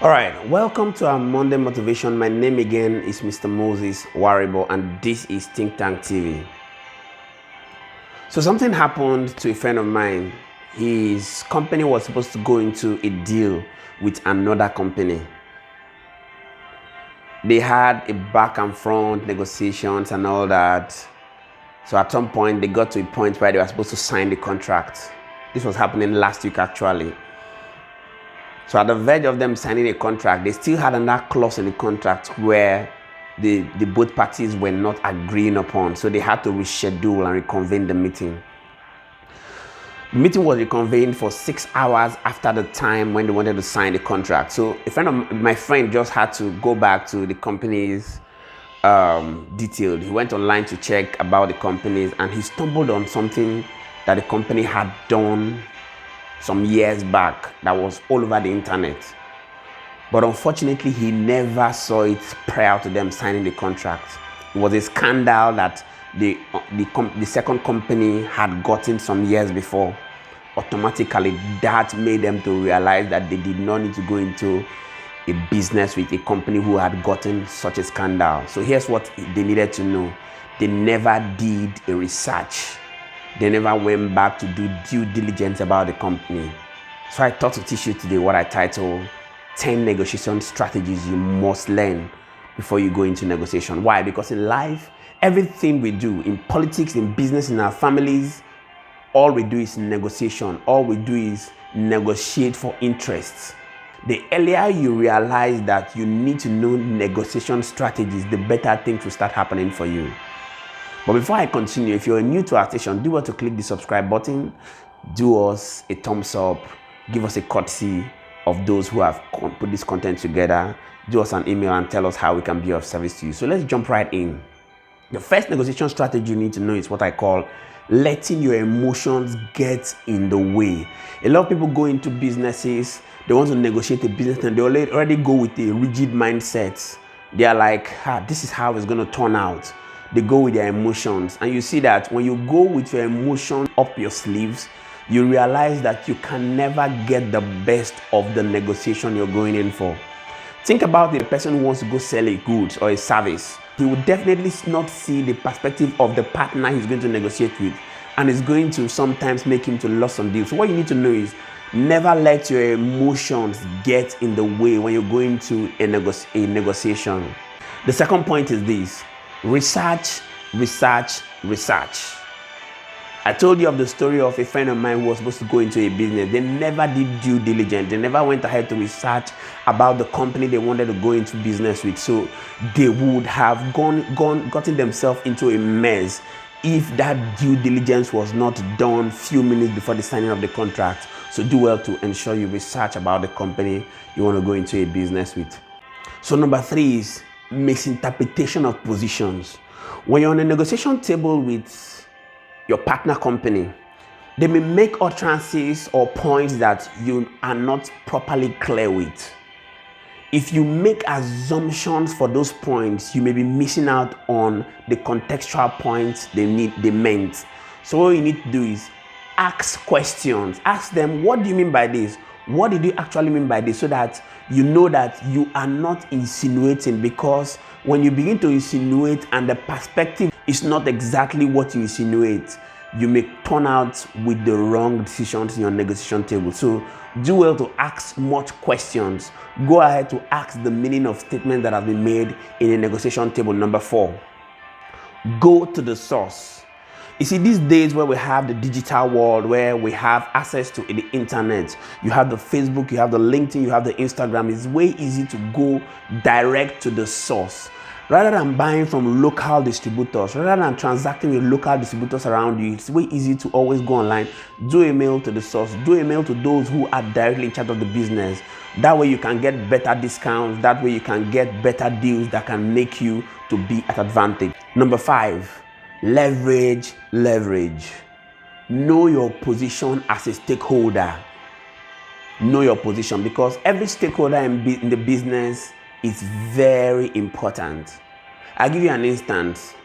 All right, welcome to our Monday motivation. My name again is Mr. Moses Waribo, and this is Think Tank TV. So something happened to a friend of mine. His company was supposed to go into a deal with another company. They had a back and front negotiations and all that. So at some point, they got to a point where they were supposed to sign the contract. This was happening last week, actually. So at the verge of them signing a contract, they still had another clause in the contract where the both parties were not agreeing upon. So they had to reschedule and reconvene the meeting. The meeting was reconvened for 6 hours after the time when they wanted to sign the contract. So my friend just had to go back to the company's detail. He went online to check about the companies, and he stumbled on something that the company had done some years back that was all over the internet. But unfortunately, he never saw it prior to them signing the contract. It was a scandal that the second company had gotten some years before. Automatically, that made them to realize that they did not need to go into a business with a company who had gotten such a scandal. So here's what they needed to know. They never did a research. They never went back to do due diligence about the company. So I thought to teach you today what I title 10 negotiation strategies you must learn before you go into negotiation. Why? Because in life, everything we do, in politics, in business, in our families, all we do is negotiation. All we do is negotiate for interests. The earlier you realize that you need to know negotiation strategies, the better things will start happening for you. But before I continue, if you're new to our station, do want to click the subscribe button, do us a thumbs up, give us a courtesy of those who have put this content together, do us an email and tell us how we can be of service to you. So let's jump right in. The first negotiation strategy you need to know is what I call letting your emotions get in the way. A lot of people go into businesses, they want to negotiate a business and they already go with a rigid mindset. They are like, this is how it's going to turn out. They go with their emotions, and you see that when you go with your emotions up your sleeves, you realize that you can never get the best of the negotiation you're going in for. Think about the person who wants to go sell a goods or a service. He will definitely not see the perspective of the partner he's going to negotiate with, and it's going to sometimes make him to lose some deals. So what you need to know is never let your emotions get in the way when you're going to a negotiation. The second point is this: research, research, research. I told you of the story of a friend of mine who was supposed to go into a business. They never did due diligence. They never went ahead to research about the company they wanted to go into business with. So they would have gotten themselves into a mess if that due diligence was not done few minutes before the signing of the contract. So do well to ensure you research about the company you want to go into a business with. So number 3 is misinterpretation of positions. When you're on a negotiation table with your partner company, they may make utterances or points that you are not properly clear with. If you make assumptions for those points, you may be missing out on the contextual points they meant. So what you need to do is ask questions. Ask them, what do you mean by this? What did you actually mean by this? So that you know that you are not insinuating, because when you begin to insinuate and the perspective is not exactly what you insinuate, you may turn out with the wrong decisions in your negotiation table. So do well to ask much questions. Go ahead to ask the meaning of statements that have been made in a negotiation table. Number 4, go to the source. You see, these days where we have the digital world, where we have access to the internet, you have the Facebook, you have the LinkedIn, you have the Instagram, it's way easy to go direct to the source. Rather than buying from local distributors, rather than transacting with local distributors around you, it's way easy to always go online, do a mail to the source, do a mail to those who are directly in charge of the business. That way you can get better discounts, that way you can get better deals that can make you to be at advantage. Number 5, leverage. Know your position as a stakeholder. Know your position, because every stakeholder in the business is very important. I'll give you an instance.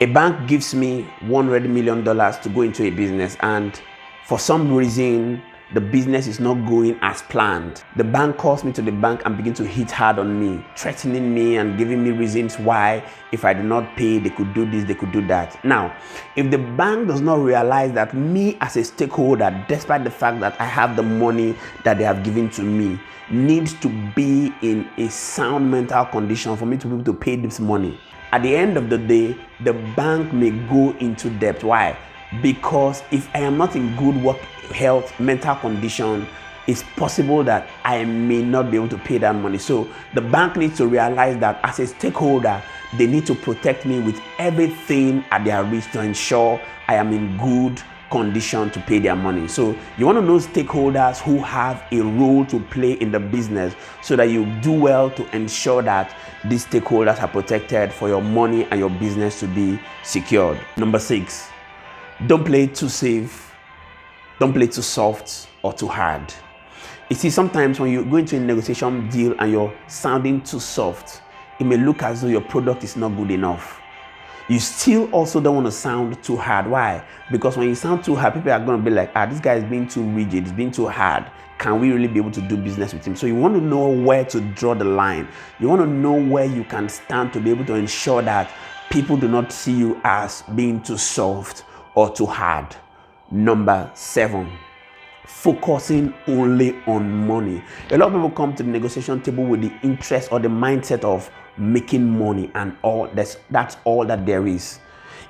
A bank gives me $100 million to go into a business, and for some reason the business is not going as planned. The bank calls me to the bank and begin to hit hard on me, threatening me and giving me reasons why if I do not pay, they could do this, they could do that. Now, if the bank does not realize that me as a stakeholder, despite the fact that I have the money that they have given to me, needs to be in a sound mental condition for me to be able to pay this money, at the end of the day, the bank may go into debt. Why? Because if I am not in good work health, mental condition, it's possible that I may not be able to pay that money. So the bank needs to realize that as a stakeholder, they need to protect me with everything at their reach to ensure I am in good condition to pay their money. So you want to know stakeholders who have a role to play in the business so that you do well to ensure that these stakeholders are protected for your money and your business to be secured. Number 6, don't play too safe, don't play too soft or too hard. You see, sometimes when you go into a negotiation deal and you're sounding too soft, it may look as though your product is not good enough. You still also don't want to sound too hard. Why? Because when you sound too hard, people are going to be like, this guy is being too rigid, he's being too hard. Can we really be able to do business with him? So you want to know where to draw the line. You want to know where you can stand to be able to ensure that people do not see you as being too soft or too hard. Number 7, focusing only on money. A lot of people come to the negotiation table with the interest or the mindset of making money, and that's all that there is.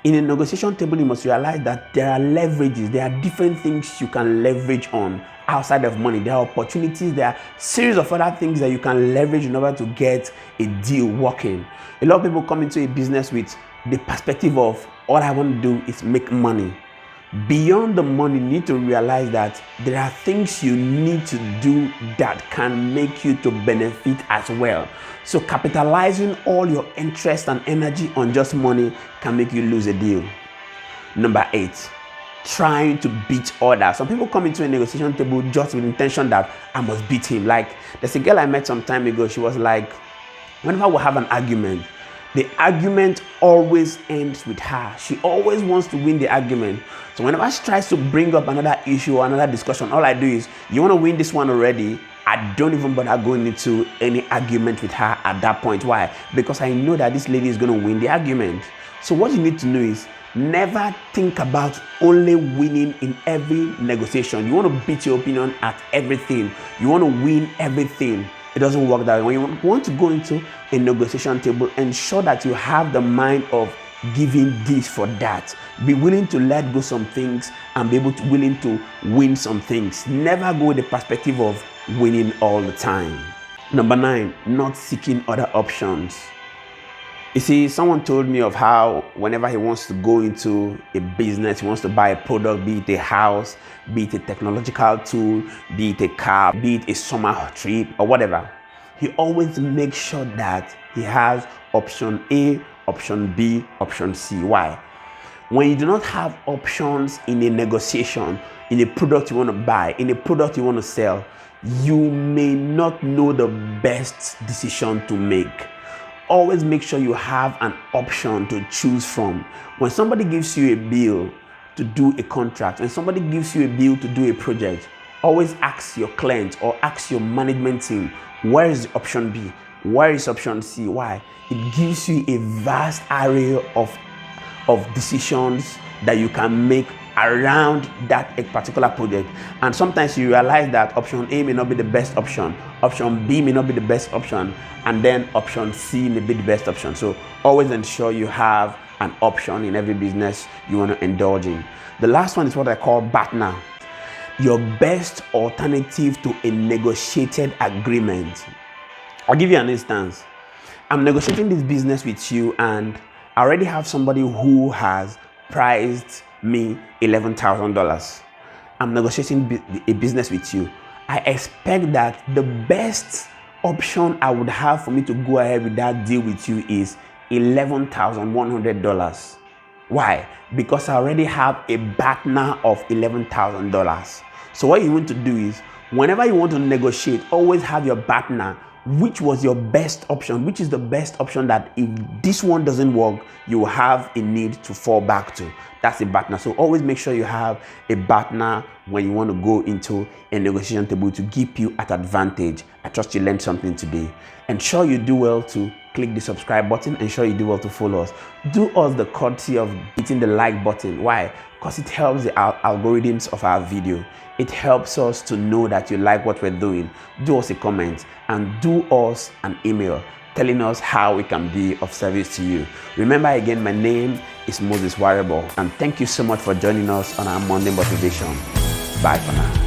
In a negotiation table, you must realize that there are leverages, there are different things you can leverage on outside of money. There are opportunities, there are series of other things that you can leverage in order to get a deal working. A lot of people come into a business with the perspective of all I want to do is make money. Beyond the money, you need to realize that there are things you need to do that can make you to benefit as well. So capitalizing all your interest and energy on just money can make you lose a deal. Number 8, trying to beat others. Some people come into a negotiation table just with the intention that I must beat him. Like, there's a girl I met some time ago. She was like, whenever we have an argument, the argument always ends with her. She always wants to win the argument. So whenever she tries to bring up another issue or another discussion, all I do is, you want to win this one already? I don't even bother going into any argument with her at that point. Why? Because I know that this lady is going to win the argument. So what you need to know is, never think about only winning in every negotiation. You want to beat your opinion at everything. You want to win everything. It doesn't work that way. When you want to go into a negotiation table, ensure that you have the mind of giving this for that. Be willing to let go some things and be willing to win some things. Never go with the perspective of winning all the time. Number 9, not seeking other options. You see, someone told me of how whenever he wants to go into a business, he wants to buy a product, be it a house, be it a technological tool, be it a car, be it a summer trip or whatever, he always makes sure that he has option A, option B, option C. Why? When you do not have options in a negotiation, in a product you want to buy, in a product you want to sell, you may not know the best decision to make. Always make sure you have an option to choose from. When somebody gives you a bill to do a contract, when somebody gives you a bill to do a project, always ask your client or ask your management team, where is option B? Where is option C? Why? It gives you a vast array of decisions that you can make around that particular project. And sometimes you realize that option A may not be the best option, option B may not be the best option, and then option C may be the best option. So always ensure you have an option in every business you want to indulge in. The last one is what I call partner. Your best alternative to a negotiated agreement. I'll give you an instance. I'm negotiating this business with you and I already have somebody who has priced me $11,000. I'm negotiating a business with you. I expect that the best option I would have for me to go ahead with that deal with you is $11,100. Why? Because I already have a partner of $11,000. So what you want to do is, whenever you want to negotiate, always have your partner which was your best option, which is the best option that if this one doesn't work, you will have a need to fall back to. That's a partner. So always make sure you have a partner when you want to go into a negotiation table to keep you at advantage. I trust you learned something today. Ensure you do well to click the subscribe button. Ensure you do well to follow us. Do us the courtesy of hitting the like button. Why? Because it helps the algorithms of our video. It helps us to know that you like what we're doing. Do us a comment and do us an email telling us how we can be of service to you. Remember again, my name is Moses Warriable, and thank you so much for joining us on our Monday Motivation. Bye for now.